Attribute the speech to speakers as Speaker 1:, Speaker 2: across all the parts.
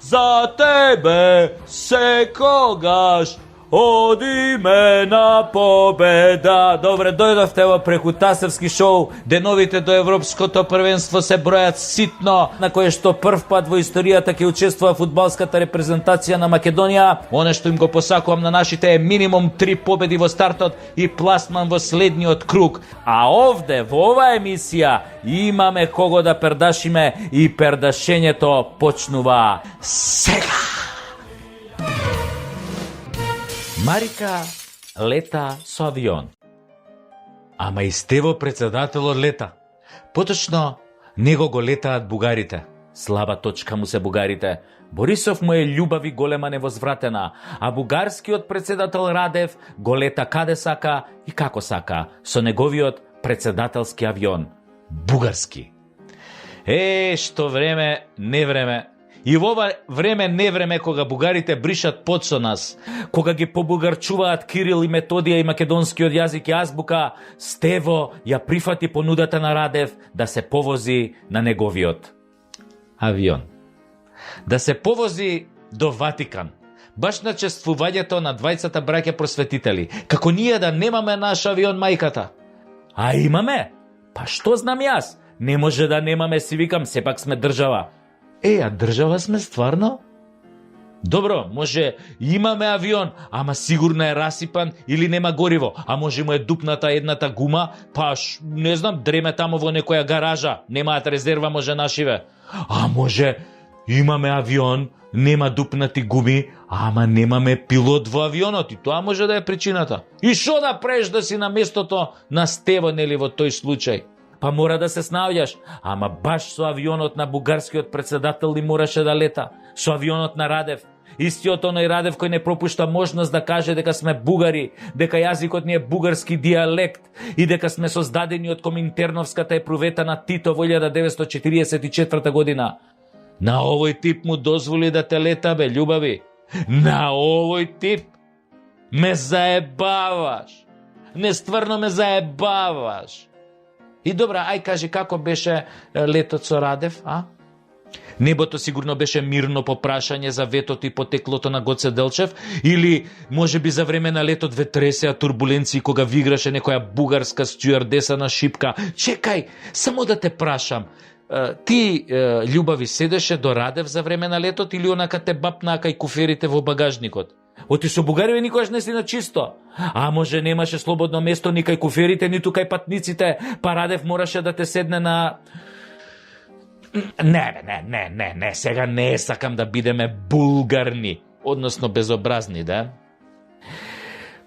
Speaker 1: за тебе секогаш одиме на победа. Добре, дојдовте во преку Тасевски шоу. Деновите до Европското првенство се бројат ситно, на кое што прв пат во историјата ќе учествува фудбалската репрезентација на Македонија. Оне што им го посакувам на нашите е минимум 3 победи во стартот и пласман во следниот круг. А овде, во оваа емисија, имаме кого да пердашиме и пердашењето почнува сега. Марика лета со авион. Ама и Стево председателот лета. Поточно, него го летаат бугарите. Слаба точка му се бугарите. Борисов му е љубав и голема невозвратена, а бугарскиот председател Радев го лета каде сака и како сака, со неговиот председателски авион. Бугарски. Што време, не време. И во ова време не време кога бугарите бришат пот со нас, кога ги побугарчуваат Кирил и Методија и македонскиот јазик и азбука, Стево ја прифати понудата на Радев да се повози на неговиот авион. Да се повози до Ватикан, баш на чествувањето на двајцата браќа просветители, како ние да немаме наш авион мајката. А имаме? Па што знам јас? Не може да немаме, си викам, сепак сме држава. А држава сме стварно? Добро, може имаме авион, ама сигурно е расипан или нема гориво, а може му е дупната едната гума, па не знам, дреме тамо во некоја гаража, немаат резерва, може нашиве. А може имаме авион, нема дупнати гуми, ама немаме пилот во авионот и тоа може да е причината. И шо да преш да си на местото на Стево, нели во тој случај? Па мора да се снаоѓаш, ама баш со авионот на бугарскиот председател ли мораше да лета, со авионот на Радев. Истиот оној Радев кој не пропушта можност да каже дека сме бугари, дека јазикот ни е бугарски дијалект и дека сме создадени од Коминтерновската епрувета на Тито во 1944 година. На овој тип му дозволи да те лета, бе, љубави. На овој тип ме заебаваш. Не, стварно ме заебаваш. И добра, ај кажи како беше летот со Радев, а? Небото сигурно беше мирно по прашање за ветот и потеклото на Гоце Делчев, или може би за време на летот ве тресеа турбуленции кога ви играше некоја бугарска стюардеса на шипка. Чекај, само да те прашам, ти, љубави, седеше до Радев за време на летот или онака те бапнаа кај куферите во багажникот? Оти со бугариве никогаш не си на чисто. А може немаше слободно место ни кај куферите, ниту кај патниците, па Радев мораше да те седне на... Не, сега не сакам да бидеме булгарни, односно безобразни, да?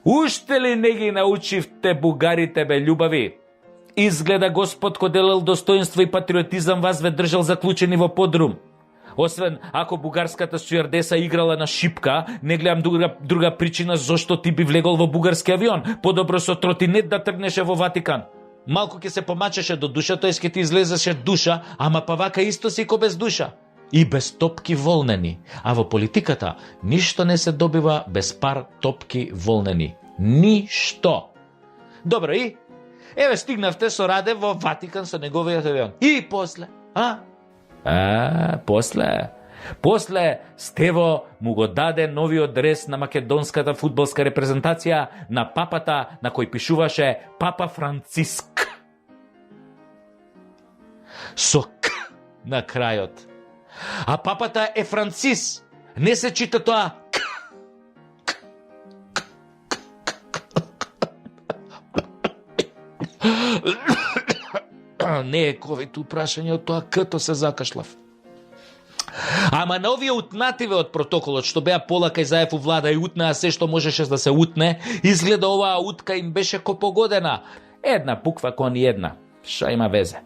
Speaker 1: Уште ли не ги научивте бугарите, бе, љубави? Изгледа Господ кој делел достоинство и патриотизам вас ве држал заклучени во подрум. Освен ако бугарската стюардеса играла на шипка, не гледам друга причина зошто ти би влегол во бугарски авион. Подобро со тротинет да тргнеше во Ватикан. Малку ќе се помачеше до душа, тој ќе ти излезеше душа, ама па вака исто си ко без душа. И без топки волнени. А во политиката ништо не се добива без пар топки волнени. Ништо. Добро, и? Еве стигнавте со Радев во Ватикан со неговиот авион. И после, После Стево му го даде новиот дрес на македонската фудбалска репрезентација на папата на кој пишуваше Папа Франциск. Со К на крајот. А папата е Францис. Не се чита тоа К. Не е ковид упрашање од тоа К-то се закашлав. Ама на овие утнативе од протоколот, што беа пола кај Заев у влада и утнаа се што можеше да се утне, изгледа оваа утка им беше ко погодена. Една буква кон една. Ша има везе.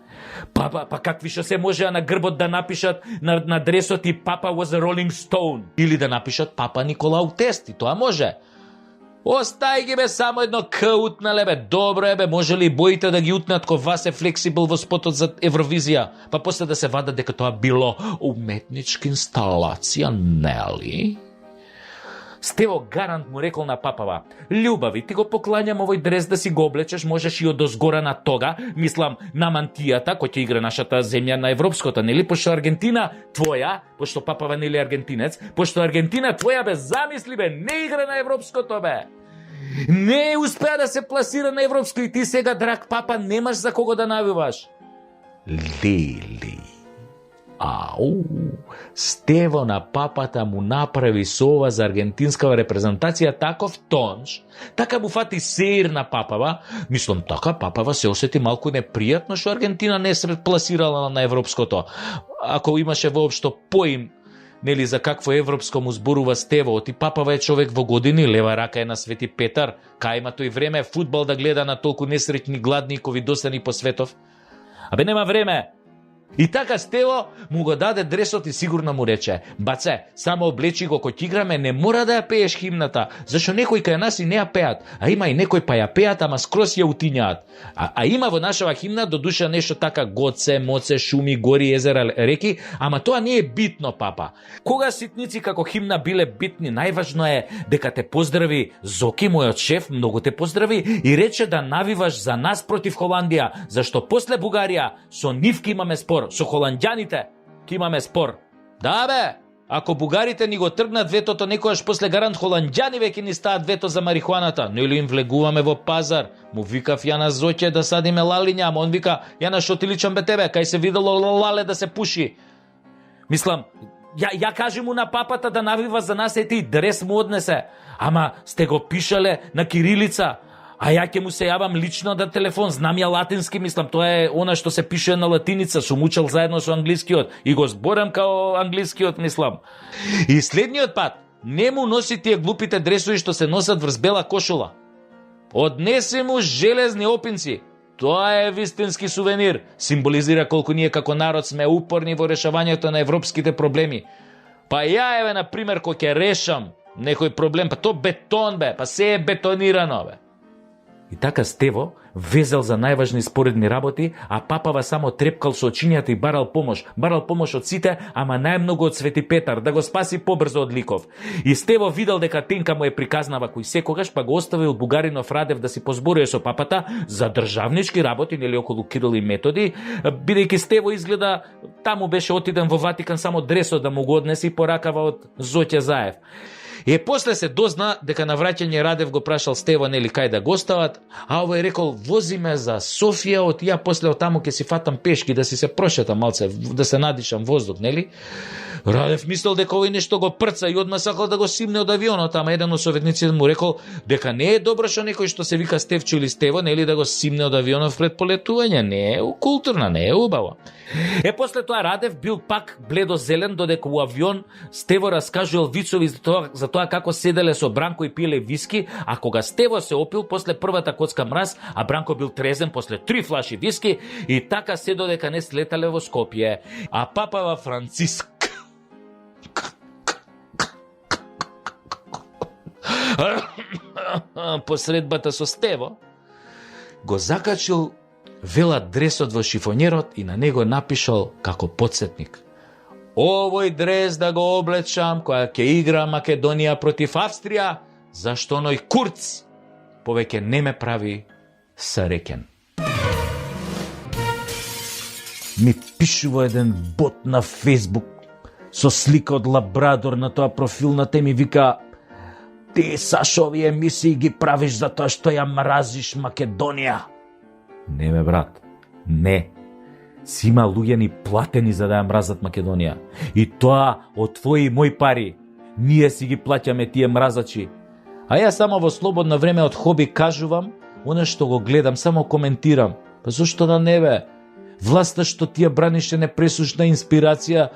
Speaker 1: Па какви што се можеа на грбот да напишат на дресот и Папа was a Rolling Stone. Или да напишат Папа Николау Тести, тоа може. Остај ги, бе, само едно К утнале, бе. Добро е, бе, може ли боите да ги утнат ко вас е флексибл во спотот за Евровизија, па после да се вадат дека тоа било уметничка инсталација, нели? Стево гарант му рекол на папава: "Љубави, ти го поклањам овој дрес да си го облечеш, можеш и од озгора на тога, мислам на мантијата кој ќе игра нашата земја на европското, нели, пошто Аргентина твоја, пошто папава нели аргентинец, пошто Аргентина твоја бе, замисли бе, не игра на европското бе. Не успеа да се пласира на европско и ти сега, драг папа, немаш за кого да навиваш." Лели. Ау, Стево на папата му направи со ова за аргентинскава репрезентација таков тонш, така му фати сеир на папава, мислам така папава се осети малку непријатно што Аргентина не се пласирала на европското. Ако имаше воопшто поим нели за какво европско му зборува Стево, оти папава е човек во години, лева рака е на Свети Петар, кај има тој време фудбал да гледа на толку несреќни, гладни и ковидосани по светов. Абе нема време. И така Стево му го даде дресот и сигурно му рече: "Баце, само облечи го кој играме, не мора да ја пееш химната, зашто некои кај нас и не ја пеат, а има и некои па ја пеат, ама скрос ја утињаат. А има во нашава химна до душа нешто така гоце, моце, шуми, гори, езера, реки, ама тоа не е битно, папа. Кога ситници како химна биле битни, најважно е дека те поздрави Зоки, мојот шеф, многу те поздрави и рече да навиваш за нас против Холандија, зашто после Бугарија со нив ки имаме спор, со холанѓаните ки имаме спор. Да бе, ако бугарите ни го тргнат ветото, некојаш после гарант холанѓани веќе ни стаат вето за марихуаната, но или им влегуваме во пазар. Му викав ја на Зоќе да садиме лалиња, ама он вика: "Ја на шо ти личам бе тебе, кај се видело лале да се пуши." Мислам, ја кажи му на папата да навива за нас, ети и дрес му однесе, ама сте го пишале на кирилица. А ја ќе му се јавам лично да телефон, знам ја латински, мислам, тоа е она што се пише на латиница, сум учел заедно со англискиот и го зборам као англискиот, мислам. И следниот пат, не му носи тие глупите дресови што се носат врз бела кошула. Однеси му железни опинци. Тоа е вистински сувенир, символизира колку ние како народ сме упорни во решавањето на европските проблеми. Па ја еве, на пример, кој ќе решам некој проблем, па то бетон бе, па се е бетонирано бе. И така Стево везел за најважни споредни работи, а папава само трепкал со очињата и барал помош. Барал помош од сите, ама најмногу од Свети Петар, да го спаси побрзо од ликов. И Стево видел дека Тенка му е приказнава кој секогаш, па го оставил бугаринов Радев да си позборува со папата за државнички работи, нели околу Кирил и Методи, бидејќи Стево изгледа таму беше отиден во Ватикан само дресот да му го однесе и поракава од Зоќе Заев. И после се дозна дека на враќање Радев го прашал Стево нели кај да го стават, а овој рекол: "Вози ме за Софија, од ја после од таму ќе си фатам пешки да си се прошетам малце, да се надишам воздух, нели?" Радев мислел дека овој нешто го прца и одма сакал да го симне од авионот, ама еден од советниците му рекол дека не е добро што некој што се вика Стевчо или Стево, нели, да го симне од авионот пред полетување, не е културно, не е убаво. После тоа Радев бил пак бледо-зелен, додека у авион Стево раскажувал вицови за тоа како седеле со Бранко и пиеле виски, а кога Стево се опил после првата коцка мраз, а Бранко бил трезен после 3 флаши виски, и така се додека не слетале во Скопје. А папава Франциск посредбата со Стево го закачил вела дресот во шифонерот и на него напишал како подсетник: "Овој дрес да го облечам која ќе игра Македонија против Австрија, зашто оној Курц повеќе не ме прави среќен." Ми пишува еден бот на Фейсбук со слика од лабрадор на тоа профилната и ми вика: "Ти, Сашо, овие емисии ги правиш затоа што ја мразиш Македонија." Не бе, брат, не. Си има луѓе ни платени за да ја мразат Македонија. И тоа од твои и мои пари. Ние си ги плаќаме тие мразачи. А ја само во слободно време од хоби кажувам, оно што го гледам, само коментирам. Па зошто да не бе? Власта што ти ја бранише непресушна инспирација,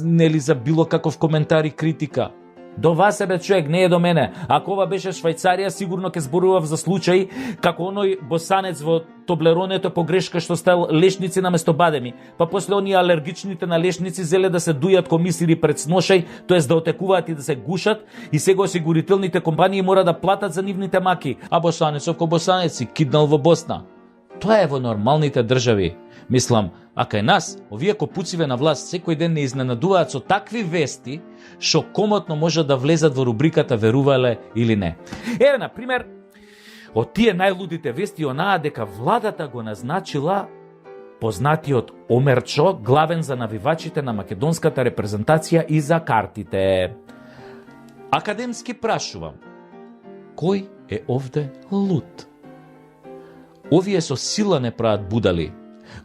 Speaker 1: нели, за било каков коментар и критика. До вас бе човек, не е до мене. Ако ова беше Швајцарија, сигурно ќе зборував за случај како оној босанец во Тоблеронето по грешка што стал лешници наместо бадеми, па после оние алергичните на лешници зеле да се дујат комисири пред сношај, тоест да отекуваат и да се гушат, и сега осигурителните компании мора да платат за нивните маки, а босанецов ко босанец си киднал во Босна. Тоа е во нормалните држави. Мислам, а кај нас, овие копуциве на власт секој ден не изненадуваат со такви вести, што комотно може да влезат во рубриката верувале или не. Еве, на пример, од тие најлудите вести онаа дека владата го назначила познатиот Омерчо главен за навивачите на македонската репрезентација и за картите. Академски прашувам, кој е овде луд? Овие со сила не прават будали.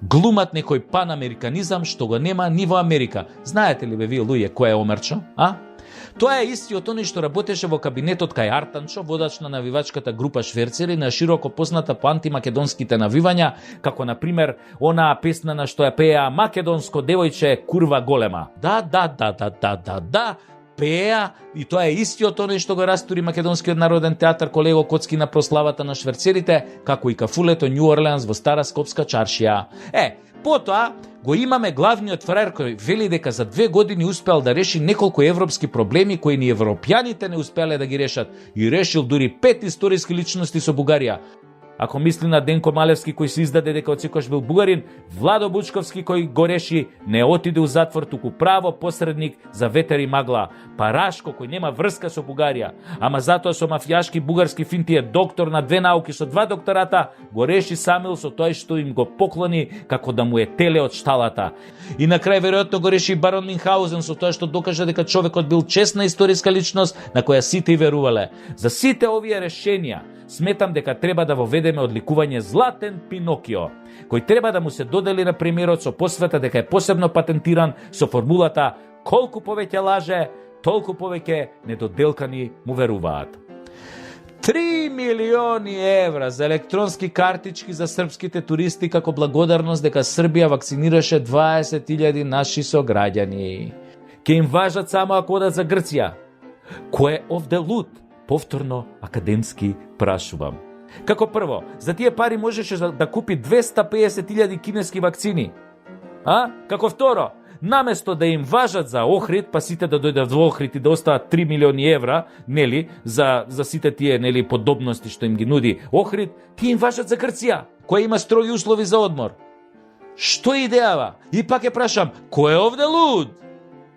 Speaker 1: Глумат некој панамериканизам што го нема ни во Америка. Знаете ли бе вие луѓе кој е Омерчо? А? Тоа е истиот оној што работеше во кабинетот кај Артанчо, водач на навивачката група Шверцери, на широко позната по антимакедонските навивања, како на пример онаа песна на што ја пеа македонско девојче курва голема. Да, пеа, и тоа е истиот оној што го растури Македонскиот народен театар Колего Коцки на прославата на Шверцерите, како и кафулето Нью Орлеанс во Стара Скопска чаршија. Потоа го имаме главниот фраер кој вели дека за 2 години успеал да реши неколку европски проблеми кои ни европјаните не успеале да ги решат, и решил дури 5 историски личности со Бугарија. Ако мисли на Денко Малевски кој се издаде дека отсекош бил бугарин, Владо Бучковски кој го реши, не отиде у затвор, туку право посредник за ветер и магла. Парашко кој нема врска со Бугарија, ама затоа со мафијашки бугарски финти е доктор на 2 науки со 2 доктората, го реши Самил со тој што им го поклони како да му е теле од шталата. И на крај веројатно го реши барон Минхаузен со тоа што докажа дека човекот бил честна историска личност на која сите и верувале. За сите овие решенија сметам дека треба да воведеме одликување Златен Пинокио, кој треба да му се додели на премиерот со посвета дека е посебно патентиран со формулата колку повеќе лаже, толку повеќе недоделкани му веруваат. 3 милиони евра за електронски картички за српските туристи како благодарност дека Србија вакцинираше 20.000 наши сограѓани. Ке им важат само ако одат за Грција. Кој е овде луд? Повторно академски прашувам. Како прво, за тие пари можеше да купи 250.000 кинески вакцини. Како второ, наместо да им важат за Охрид, па сите да дојдат во Охрид и да остават 3 милиони евра, нели, за сите тие, нели, подобности што им ги нуди Охрид, тие им важат за Грција, која има строги услови за одмор. Што е идејава? И пак ја прашам, кој е овде луд?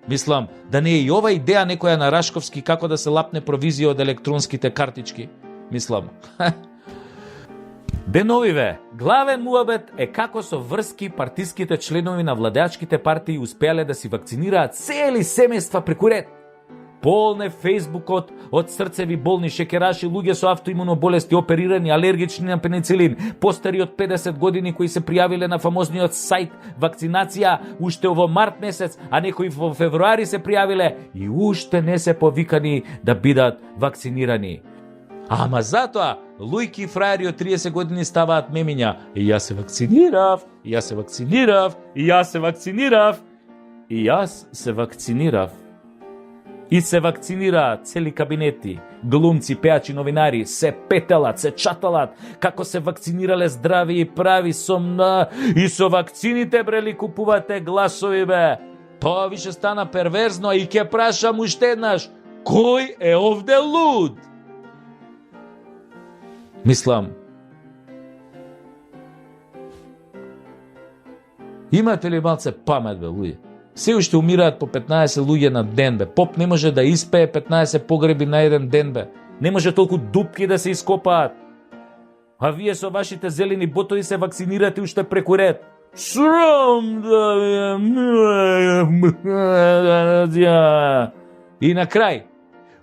Speaker 1: Мислам, да не е и ова идеја некоја на Рашковски како да се лапне провизија од електронските картички. Мислам. Деновиве, главен муабет е како со врски партиските членови на владеачките партии успеале да си вакцинираат цели семејства преку ред. Полне Фейсбукот од срцеви болни, шекераши, луѓе со автоимуно болести, оперирани, алергични на пеницилин, постари од 50 години кои се пријавиле на фамозниот сајт вакцинација уште во март месец, а некои во февруари се пријавиле и уште не се повикани да бидат вакцинирани. Ама затоа, луѓки и фраери од 30 години ставаат мемиња. И јас се вакцинирав, и јас се вакцинирав, и јас се вакцинирав, и јас се вакцинирав. И се вакцинираат цели кабинети, глумци, пеачи, новинари, се петелат, се чаталат, како се вакцинирале здрави и прави и со вакцините брели купувате гласови бе. Тоа више стана перверзно и ќе прашам уште еднаш, кој е овде луд? Мислам, имате ли малце памет бе, луѓе? Се уште умираат по 15 луѓе на ден бе. Поп не може да испее 15 погреби на еден ден бе. Не може толку дупки да се ископаат. А вие со вашите зелени ботови се вакцинирате уште преку ред. Срам да ви. И на крај,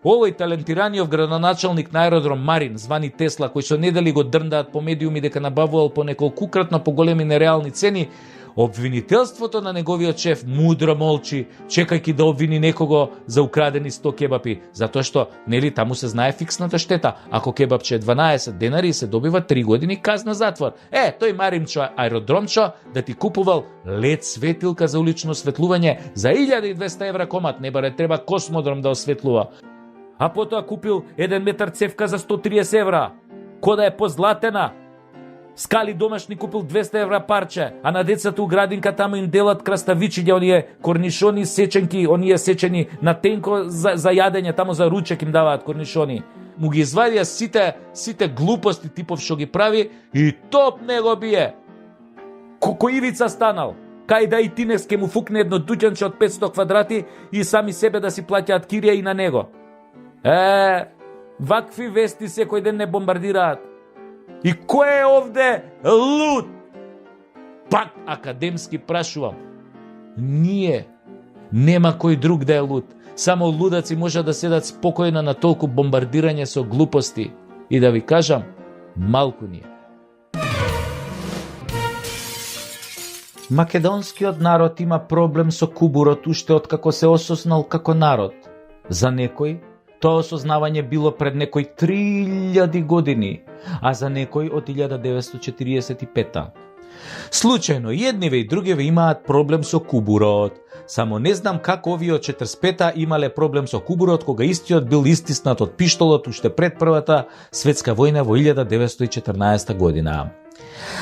Speaker 1: овој талентираниот градоначалник на аеродром Марин, звани Тесла, кој со недели го дрндаат по медиуми дека набавувал по неколкукратно поголеми нереални цени, обвинителството на неговиот шеф мудро молчи, чекајќи да обвини некого за украдени 100 кебапи, затоа што, нели, таму се знае фиксната штета. Ако кебапче е 12 денари, се добива 3 години казна затвор. Тој Маринчо аеродромчо да ти купувал лед светилка за улично осветлување за 1200 евра комат, не баре треба космодром да осветлува. А потоа купил 1 метар цевка за 130 евра, кода е позлатена. Скали домашни купил 200 евра парче, а на децата у градинка таму им делат краставичиња, оние корнишони сеченки, оние сечени на тенко за јадење, таму за ручек им даваат корнишони. му ги извадија сите глупости типов што ги прави и топ не го бие. Кој Ивица станал? Кај да и Тинекс ке му фукне едно дуќанче од 500 квадрати и сами себе да си плаќаат кирија и на него. Вакви вести секој ден не бомбардираат. И кој е овде луд? Пак академски прашувам. Ние. Нема кој друг да е луд. Само лудаци може да седат спокојно на толку бомбардирање со глупости. И да ви кажам, малку ние. Македонскиот народ има проблем со кубурот уште откако се осознал како народ. За некој, тоа осознавање било пред некој 3000 години, а за некој од 1945. Случајно, едниве и другиве имаат проблем со кубурот. Само не знам како овие од 45-та имале проблем со кубурот, кога истиот бил истиснат од пиштолот уште пред Првата светска војна во 1914 година.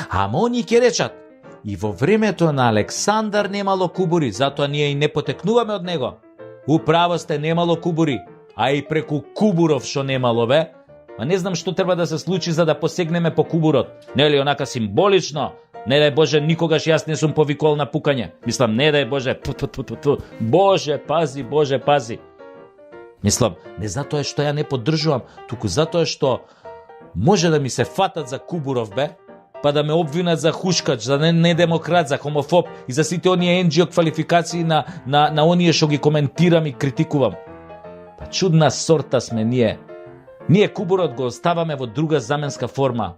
Speaker 1: Ама они ќе речат, и во времето на Александар немало кубури, затоа ние и не потекнуваме од него. Управо сте, немало кубури, а и преку кубуров што немало, бе. Ма не знам што треба да се случи за да посегнеме по кубурот. Нели онака символично? Не дај Боже, никогаш јас не сум повикол на пукање. Мислам, не дај Боже, Боже, пази, Боже, пази. Мислам, не затоа што ја не поддржувам, туку затоа што може да ми се фатат за кубуров, бе, па да ме обвинат за хушкач, за недемократ, за хомофоб и за сите оние NGO квалификации на оние што ги коментирам и критикувам. Па чудна сорта сме ние. Ние кубурот го оставаме во друга заменска форма.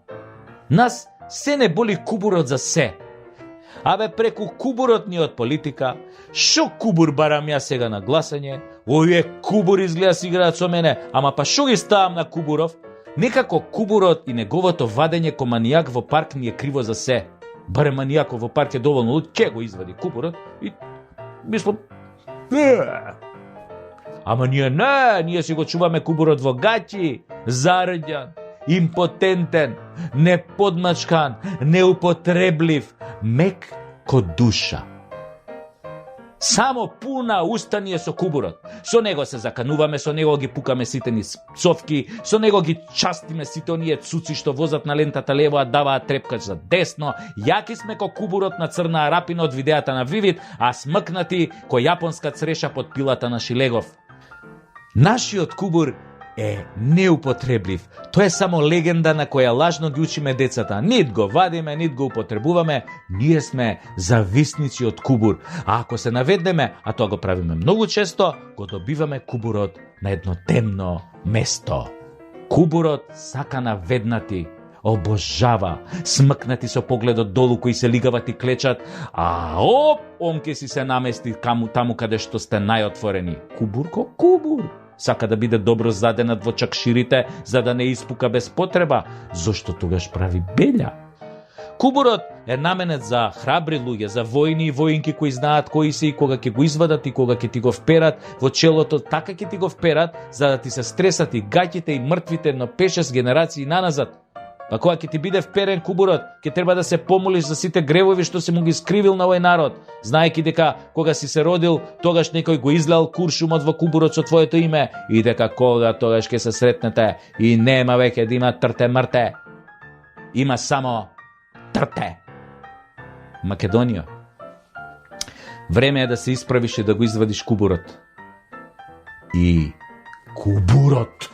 Speaker 1: Нас се не боли кубурот за се. Абе, преку кубурот ни од политика, шо кубур барам ја сега на гласање, овие кубури изгледа си играат со мене, ама па шо ги ставам на кубуров? Некако кубурот и неговото вадење ко манијак во парк ни е криво за се. Баре манијаков во парк е доволно луд, ке го извади кубурот и мислам... Ама ние си го чуваме кубурот во гаќи, зарđан, импотентен, неподмачкан, неупотреблив, мек ко душа. Само пуна уста ни е со кубурот. Со него се закануваме, со него ги пукаме сите ни цовки, со него ги частиме сите оние цуци што возат на лентата лево, а даваат трепкач за десно. Јаки сме ко кубурот на Црна Арапина од видеата на Вивид, а смкнати ко јапонска цреша под пилата на Шилегов. Нашиот кубур е неупотреблив. Тоа е само легенда на која лажно ги учиме децата. Нит го вадиме, нит го употребуваме. Ние сме зависници од кубур. А ако се наведнеме, а тоа го правиме многу често, го добиваме кубурот на едно темно место. Кубурот сака наведнати, обожава, смкнати со погледот долу кои се лигават и клечат, а он ке си се намести таму каде што сте најотворени. Кубур ко кубур. Сака да биде добро заденат во чакширите, за да не испука без потреба, зошто тогаш прави белја. Кубурот е наменет за храбри луѓе, за војни и воинки кои знаат кои се и кога ќе го извадат и кога ќе ти го вперат во челото, така ќе ти го вперат, за да ти се стресат и гаќите и мртвите едно 5-6 генерации наназад. Па кога ќе ти биде вперен кубурот, ќе треба да се помолиш за сите гревови што се му ги скривил на овој народ, знаејќи дека кога си се родил, тогаш некој го излеал куршумот во кубурот со твоето име и дека кога тогаш ќе се сретнете и нема веќе да има трте мрте. Има само трте. Македонија. Време е да се исправиш и да го извадиш кубурот. И кубурот.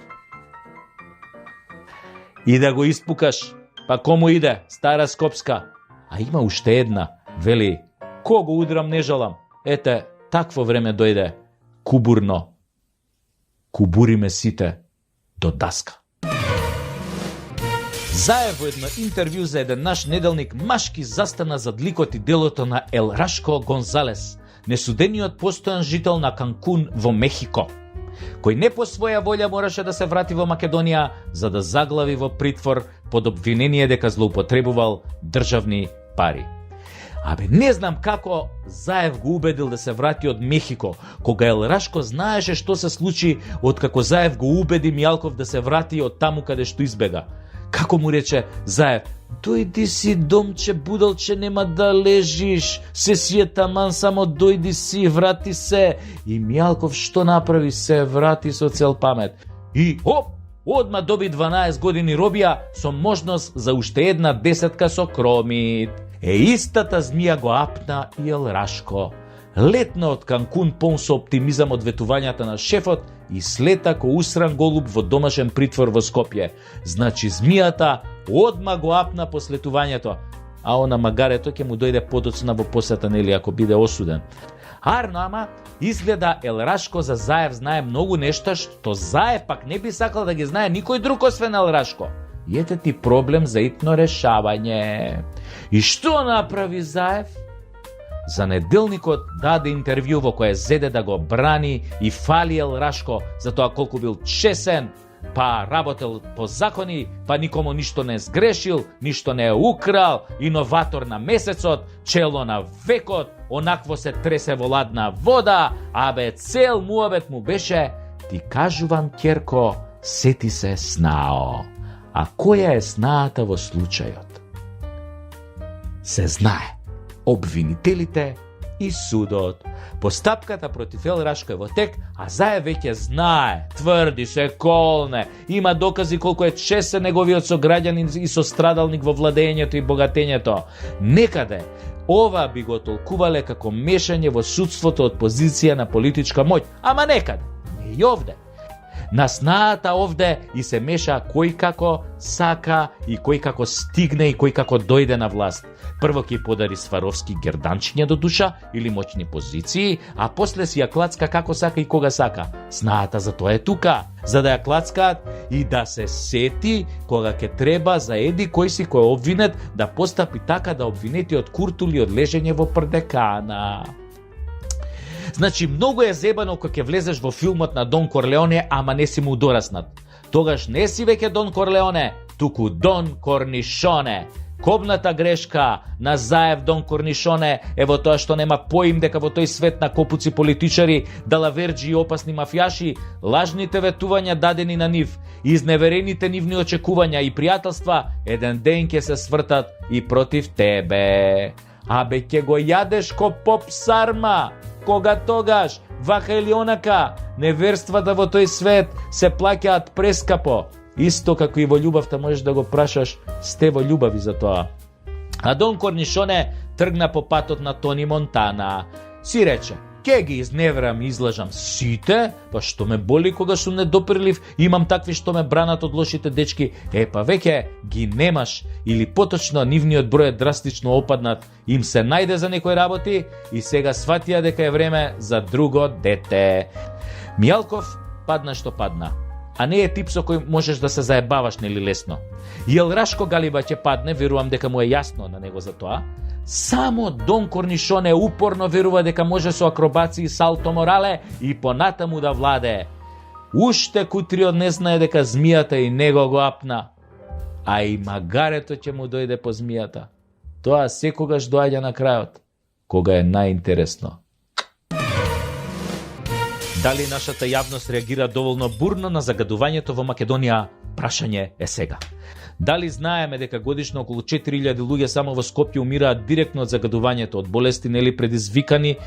Speaker 1: И да го испукаш, па кому иде, стара Скопска. А има уште една, вели, кого удрам не жалам. Ете, такво време дојде, кубурно. Кубуриме сите до даска. Заев во едно интервју за еден наш неделник машки застана зад ликот и делото на Ел Рашко Гонзалес, несудениот постојан жител на Канкун во Мехико, кој не по своја волја мораше да се врати во Македонија за да заглави во притвор под обвинение дека злоупотребувал државни пари. Абе, не знам како Заев го убедил да се врати од Мехико, кога Ел Рашко знаеше што се случи откако Заев го убеди Мијалков да се врати од таму каде што избега. Како му рече Заев, дојди си домче будалче, нема да лежиш, се си е таман, само дојди си, врати се. И Мијалков што направи? Се врати со цел памет. И одма доби 12 години робија со можност за уште една 10 со кромит. Истата змија го апна и ел Рашко. Летна од Канкун полн со оптимизам од ветувањата на шефот и слета ко усран голуб во домашен притвор во Скопје. Значи змијата одма го апна по слетувањето, а она магарето ќе му дојде подоцна во посета, нели, ако биде осуден. Арно, ама, изгледа ел Рашко за Заев знае многу нешта што Заев пак не би сакал да ги знае никој друг освен ел Рашко. И ете ти проблем за итно решавање. И што направи Заев? За неделникот даде интервју во кое зеде да го брани и фали ел Рашко за тоа колку бил чесен, па работел по закони, па никому ништо не сгрешил, ништо не украл, иноватор на месецот, чело на векот, онакво се тресе во ладна вода, абе цел муабет му беше: ти кажувам, ќерко, сети се снао. А која е снаата во случајот? Се знае. Обвинителите и судот. Постапката против ел Рашко е во тек, а Заев веќе знае, тврди се, колне, има докази колку е чесен неговиот сограѓанин и сострадалник во владењето и богатењето. Некаде ова би го толкувале како мешање во судството од позиција на политичка моќ, ама некаде, не и овде. На снаата овде и се меша кој како сака и кој како стигне и кој како дојде на власт. Прво ќе подари Сваровски герданчиња до душа или моćни позиции, а после си ја клацка како сака и кога сака. Снаата за тоа е тука, за да ја клацкаат и да се сети кога ќе треба за еди кој си кој обвинет да постапи така да обвинетиот Куртули од лежење во прдекана. Значи, многу е зебано кога ќе влезеш во филмот на Дон Корлеоне, ама не си му дораснат. Тогаш не си веќе Дон Корлеоне, туку Дон Корнишоне. Кобната грешка на Заев Дон Корнишоне е во тоа што нема поим дека во тој свет на копуци политичари, далаверџи и опасни мафијаши, лажните ветувања дадени на нив, изневерените нивни очекувања и пријателства еден ден ќе се свртат и против тебе. Абе ќе го јадеш ко поп сарма, кога тогаш, вака или онака, неверствата во тој свет се плаќаат прескапо. Исто како и во љубовта можеш да го прашаш, сте во љубави за тоа. А Дон Корнишоне тргна по патот на Тони Монтана. Си рече: ке ги изневерам и излажам сите, па што ме боли кога сум недопирлив, имам такви што ме бранат од лошите дечки, па веќе ги немаш, или поточно нивниот број е драстично опаднат, им се најде за некои работи и сега сватија дека е време за друго дете. Мијалков падна што падна, а не е тип со кој можеш да се заебаваш нели лесно. И ел Рашко Галиба ќе падне, верувам дека му е јасно на него за тоа. Само Дон Корнишоне упорно верува дека може со акробации салто морале и понатаму да владе. Уште Кутриот не знае дека змијата и него го апна, а и магарето ќе му дојде по змијата. Тоа секогаш доаѓа на крајот, кога е најинтересно. Дали нашата јавност реагира доволно бурно на загадувањето во Македонија? Прашање е сега. Дали знаеме дека годишно околу 4000 луѓе само во Скопје умираат директно од загадувањето, од болести нели предизвикани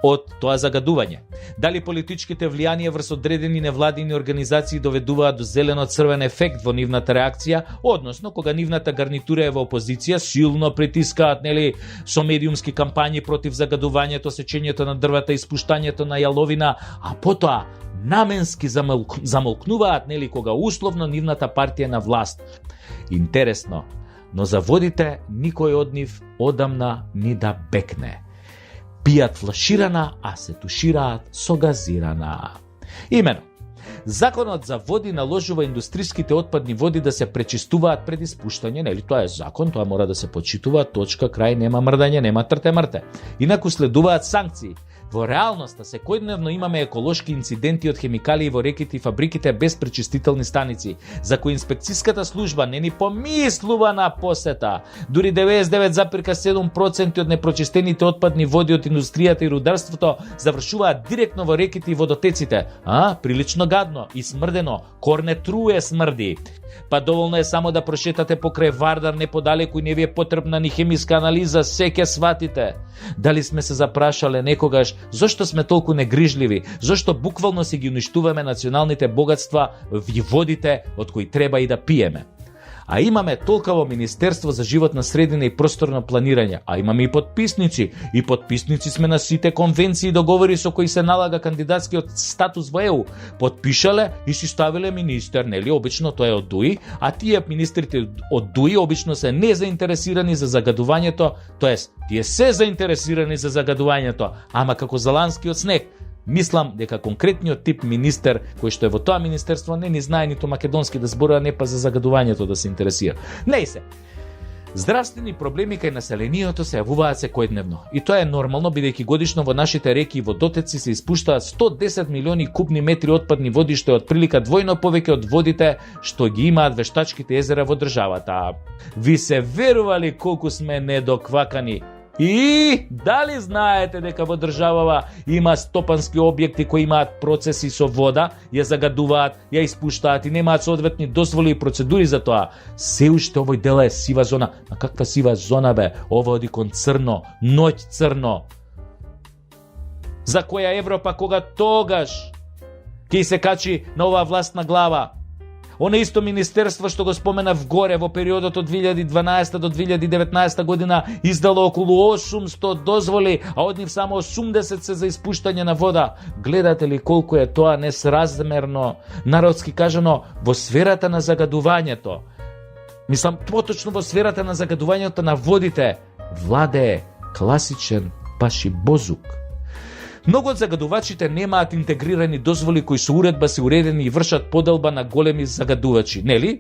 Speaker 1: од тоа загадување? Дали политичките влијанија врз одредени невладини организации доведуваат до зелено-црвен ефект во нивната реакција, односно кога нивната гарнитура е во опозиција, силно притискаат нели со медиумски кампањи против загадувањето, сечењето на дрвата, испуштањето на јаловина, а потоа наменски замолкнуваат нели кога условно нивната партија на власт. Интересно, но за водите никој од нив одамна ни да бекне. Пијат флаширана, а се тушираат со газирана. Имено, законот за води наложува индустриските отпадни води да се пречистуваат пред испуштање, нели тоа е закон, тоа мора да се почитува, точка, крај, нема мрдање, нема трте-мрте. Инаку следуваат санкции. Во реалноста секојдневно имаме еколошки инциденти од хемикалии во реките и фабриките без пречистителни станици, за кои инспекцијската служба не ни помислува на посета. Дури 99,7% од непрочистените отпадни води од индустријата и рударството завршуваат директно во реките и водотеците. Прилично гадно и смрдено, корне труе смрди. Па доволно е само да прошетате покрај Вардар неподалеку и не ви е потребна ни хемиска анализа, се ќе сватите. Дали сме се запрашале некогаш зошто сме толку негрижливи, зошто буквално си ги уништуваме националните богатства и водите од кои треба и да пиеме. А имаме толкаво Министерство за животна средина и просторно планирање, а имаме и подписници сме на сите конвенции и договори со кои се налага кандидатскиот статус во ЕУ. Подпишале и си ставиле министер, нели? Обично тоа е од ДУИ, а тие министрите од ДУИ обично се незаинтересирани за загадувањето, тоест тие се заинтересирани за загадувањето, ама како заланскиот снег. Мислам дека конкретниот тип министер кој што е во тоа министерство не ни знае ниту македонски да зборува, не па за загадувањето да се интересира. Не се. Здравствени проблеми кај населението се јавуваат секојдневно. И тоа е нормално, бидејќи годишно во нашите реки и водотеци се испуштаат 110 милиони кубни метри отпадни води, што е отприлика двојно повеќе од водите што ги имаат вештачките езера во државата. Ви се верували колку сме недоквакани? И дали знаете дека во државава има стопански објекти кои имаат процеси со вода, ја загадуваат, ја испуштаат и немаат соодветни дозволи и процедури за тоа? Се уште овој дел е сива зона. А каква сива зона бе? Ова оди кон црно, ноќ црно. За која Европа кога тогаш ќе се качи на оваа властна глава? Оно исто министерство што го споменав горе во периодот од 2012 до 2019 година издало околу 800 дозволи, а од нив само 80 се за испуштање на вода. Гледате ли колку е тоа несразмерно, народски кажано, во сферата на загадувањето? Мислам, поточно во сферата на загадувањето на водите владее класичен пашибозук. Многу од загадувачите немаат интегрирани дозволи кои со уредба се уредени и вршат поделба на големи загадувачи, нели?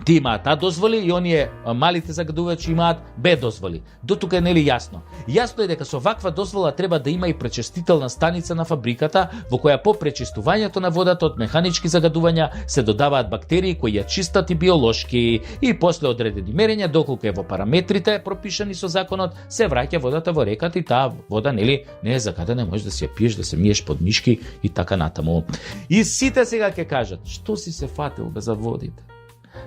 Speaker 1: Ти имаат А дозволи и оние малите загадувачи имаат Б дозволи. До тука е нели јасно? Јасно е дека со ваква дозвола треба да има и пречистителна станица на фабриката во која по пречистувањето на водата од механички загадувања се додаваат бактерии кои ја чистат и биолошки и после одредени мерења доколку е во параметрите пропишани со законот се враќа водата во реката и таа вода нели не е загадена, можеш да си ја пиеш, да се миеш под мишки и така натаму. И сите сега ќе кажат, што си се фатил бе за водите?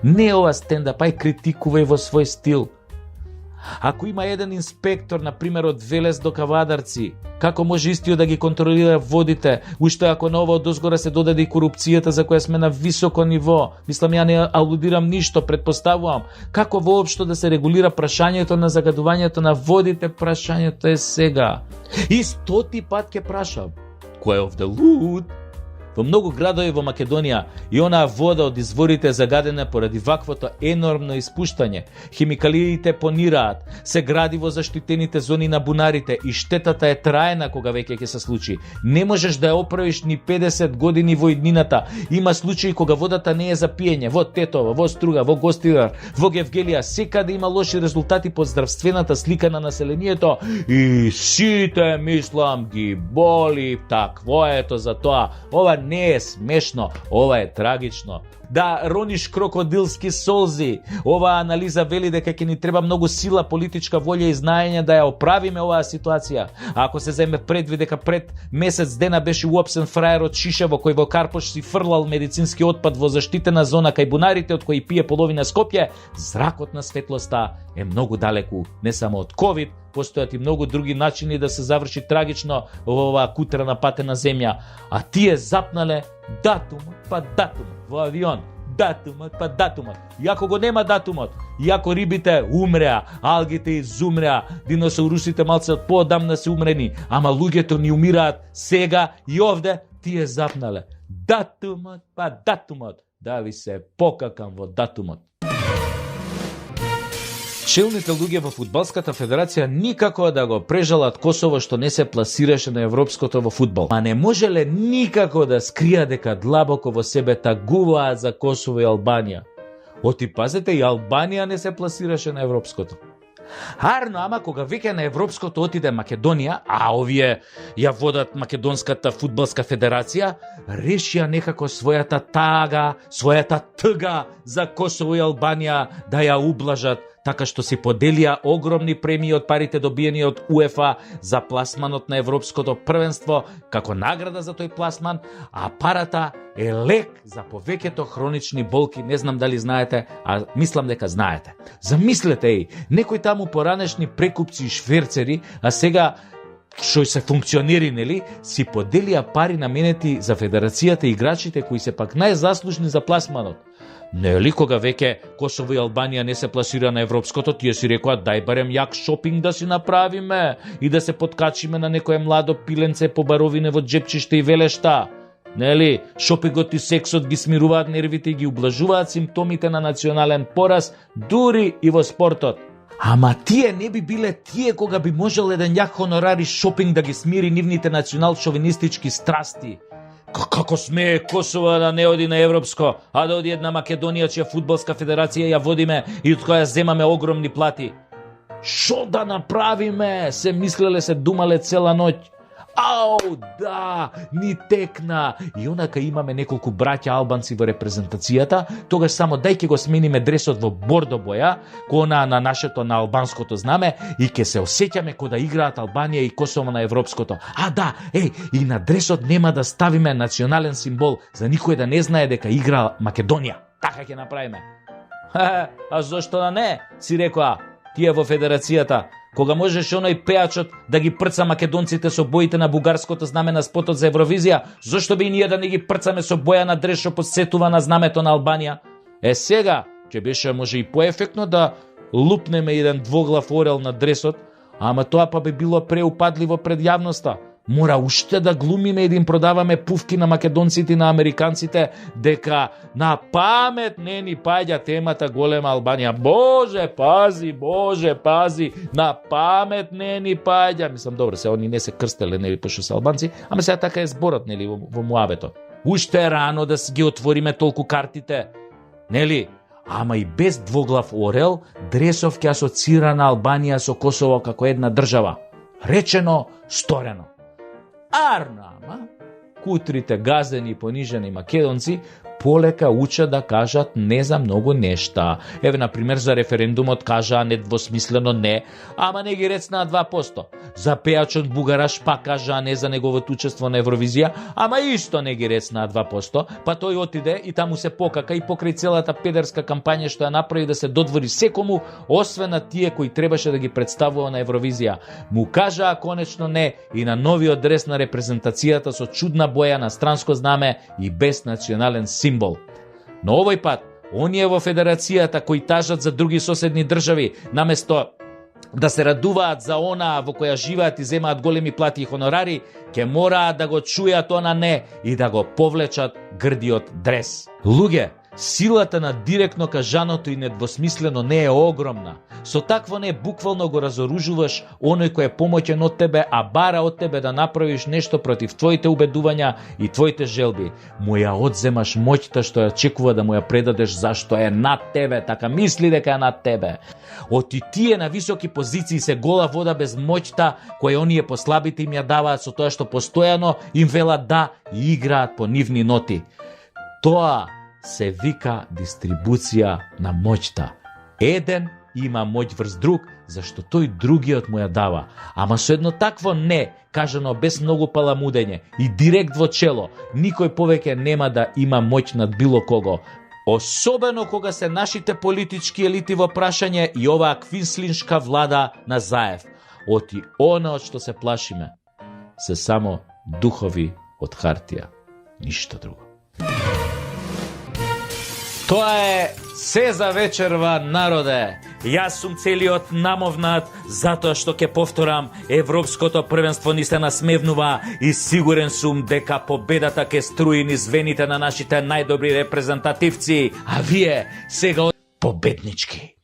Speaker 1: Не ова стендап, ај критикувај во свој стил. Ако има еден инспектор, например, од Велес до Кавадарци, како може истиот да ги контролира водите, уште ако на ова одозгора се додаде и корупцијата за која сме на високо ниво? Мислам, ја не алудирам ништо, предпоставувам. Како воопшто да се регулира прашањето на загадувањето на водите? Прашањето е сега. И 100 пат ќе прашам. Кој of the loot? Во многу градови во Македонија и онаа вода од изворите е загадена поради ваквото енормно испуштање. Химикалиите понираат, се гради во заштитените зони на бунарите и штетата е траена кога веќе ќе се случи. Не можеш да ја оправиш ни 50 години во иднината. Има случаи кога водата не е за пиење. Во Тетово, во Струга, во Гостидар, во Гевгелија, секаде има лоши резултати по здравствената слика на населението и сите мислам ги боли таквоето за тоа. Ова не е смешно, ова е трагично. Да рониш крокодилски солзи. Оваа анализа вели дека ќе ни треба многу сила, политичка волја и знаење да ја оправиме оваа ситуација. А ако се земе предвид дека пред месец дена беше уапсен фраер од Шишево кој во Карпош си фрлал медицински отпад во заштитена зона кај бунарите од кои пие половина Скопје, зракот на светлоста е многу далеку, не само од ковид, постојат и многу други начини да се заврши трагично во оваа кутрена патена земја. А тие запнале датумот па датумот во авион. Датумот па датумот. Иако го нема датумот, иако рибите умреа, алгите изумреа, диносаурусите малце од поодамна се умрени, ама луѓето ни умираат сега и овде, тие запнале. Датумот па датумот. Да ви се покакам во датумот. Челните луѓе во фудбалската федерација никако да го прежалат Косово што не се пласираше на европското во фудбал. А не можеле никако да скрија дека длабоко во себе тагуваат за Косово и Албанија. Оти пазете, и Албанија не се пласираше на европското. Арно, ама кога веќе на европското отиде Македонија, а овие ја водат Македонската фудбалска федерација, решија некако својата тага за Косово и Албанија да ја ублажат, така што си поделија огромни премии од парите добиени од УЕФА за пласманот на Европското првенство како награда за тој пласман, а парата е лек за повеќето хронични болки. Не знам дали знаете, а мислам дека знаете. Замислете и, некои таму поранешни прекупци и шверцери, а сега што се функционери, нели, си поделија пари наменети за федерацијата и играчите кои се пак најзаслужни за пласманот. Нели, кога веќе Косово и Албанија не се пласира на европското, тие си рекоа дај барем јак шопинг да си направиме и да се подкачиме на некое младо пиленце по баровине во джепчиште и велешта. Нели, шопингот и сексот ги смируваат нервите и ги ублажуваат симптомите на национален пораз, дури и во спортот. Ама тие не би биле тие кога би можел еден јак хонорари шопинг да ги смири нивните национал-шовинистички страсти. Како смее Косово да не оди на европско, а да оди една Македонија чија фудбалска федерација ја водиме и од која земаме огромни плати. Шо да направиме? Се мислеле, се думале цела ноќ. Ау, да, ни текна. И онака имаме неколку браќа албанци во репрезентацијата, тогаш само дај ќе го смениме дресот во бордо боја, кона на нашето, на албанското знаме, и ќе се осеќаме кога да играат Албанија и Косово на европското. А да, и на дресот нема да ставиме национален символ, за никој да не знае дека игра Македонија. Така ќе направиме. А зошто да не, си рекоа тие во федерацијата, кога можеш оној пеачот да ги прца македонците со боите на бугарското знаме на спотот за Евровизија, зошто би и ние да не ги прцаме со боја на дрес што подсетува на знамето на Албанија? Сега, ќе беше може и поефектно да лупнеме еден двоглав орел на дресот, ама тоа па би било преупадливо пред јавноста. Мора уште да глумиме и да им продаваме пувки на македонците и на американците дека на памет не ни паѓа темата голема Албанија. Боже пази, на памет не ни паѓа. Мислам, добро, се они не се крстеле, нели, пошто се албанци, ама сега така е зборот, нели, во муавето. Уште е рано да си ги отвориме толку картите, нели? Ама и без двоглав орел, дресов ќе асоцира на Албанија со Косово како една држава. Речено, сторено. Арнама, кутрите газени и понижени македонци полека учат да кажат не за многу нешта. Еве, например, за референдумот кажаа недвосмислено не, ама не ги рецнаа 2%. За пеачот бугараш пак кажаа не за неговото учество на Евровизија, ама исто не ги рецнаа 2%, па тој отиде и таму се покака и покрај целата педерска кампања што ја направи да се додвори секому, освен на тие кои требаше да ги представува на Евровизија. Му кажаа конечно не и на новиот дрес на репрезентацијата со чудна боја на странско знаме и без национален символ. Но овој пат, оние во федерацијата кои тажат за други соседни држави, наместо да се радуваат за онаа во која живеат и земаат големи плати и хонорари, ќе мораат да го чујат она не и да го повлечат грдиот дрес. Луѓе, силата на директно кажаното и недвосмислено не е огромна. Со такво не буквално го разоружуваш оној кој е помоќен од тебе, а бара од тебе да направиш нешто против твоите убедувања и твоите желби. Му ја одземаш моќта што ја чекува да му ја предадеш зашто е над тебе, така мисли дека е над тебе. Оти тие на високи позиции се гола вода без моќта која оние послабите им ја даваат со тоа што постојано им велат да и играат по нивни ноти. Тоа се вика дистрибуција на моќта. Еден има моќ врз друг, зашто тој другиот му ја дава. Ама со едно такво не, кажано без многу паламудење и директ во чело, никој повеќе нема да има моќ над било кого. Особено кога се нашите политички елити во прашање и оваа квинслиншка влада на Заев. Оти она од што се плашиме се само духови од хартија, ништо друго. Тоа е се за вечерва, народе. Јас сум целиот намовнат затоа што ќе повторам, Европското првенство ни се насмевнува и сигурен сум дека победата ќе струи низ вените на нашите најдобри репрезентативци, а вие сега победнички.